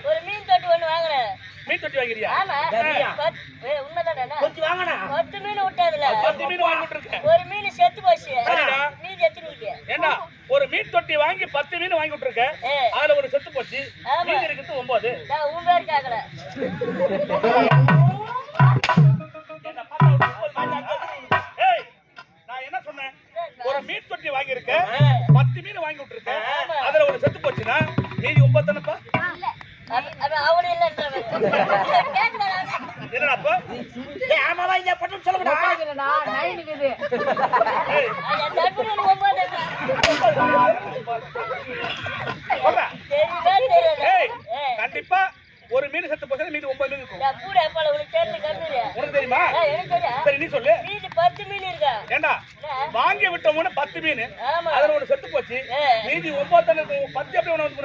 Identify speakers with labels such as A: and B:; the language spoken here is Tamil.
A: ஒரு மீன் தொட்டி ஒண்ணு வாங்குறேன்.
B: மீன் தொட்டி வாங்கிறியா?
A: ஆமா. உண்மைதானே? 10 மீன் விட்டதுல
B: 10 மீன் வாங்கிட்டு இருக்க.
A: ஒரு மீன் செத்து போச்சு. மீதி எத்தனை இருக்கு?
B: ஏண்டா ஒரு மீன் தொட்டி வாங்கி 10 மீன் வாங்கிட்டு இருக்க. அதுல ஒரு செத்து போச்சு. மீதி இருக்குது 9.
A: நான் உன் பேர் கேக்கல.
B: ஏய் நான் என்ன சொன்னேன்? ஒரு மீன் தொட்டி வாங்கி இருக்க. 10 மீன் வாங்கி விட்டுருக்க. அதுல ஒரு செத்து போச்சுனா மீதி 9 தானப்பா?
A: அவனே இல்லன்றவன்.
B: என்னடாப்பா?
C: ஏய் ஆமாவா இங்க பட்டு சொல்லுடா.
D: இல்லடா 9 இருக்குது.
B: ஏய்
A: அந்த தர்புரி 9
B: போடா.
A: தெரியல.
B: ஏய் கண்டிப்பா ஒரு மீன் செத்து போச்சுனா மீதி 9 மீன் இருக்கும்.
A: நான் கூட அப்பல உனக்கு தெரியல கம்மியா.
B: உனக்கு தெரியுமா?
A: எனக்கு தெரியும்.
B: சரி நீ சொல்லு.
A: மீதி 10 மீன் இருக்கா?
B: ஏண்டா வாங்கி விட்டவன 10 மீன்.
A: ஆமா.
B: அதுல ஒரு செத்து போச்சு. மீதி 9 தான இருக்கும். 10 எப்படி உனக்கு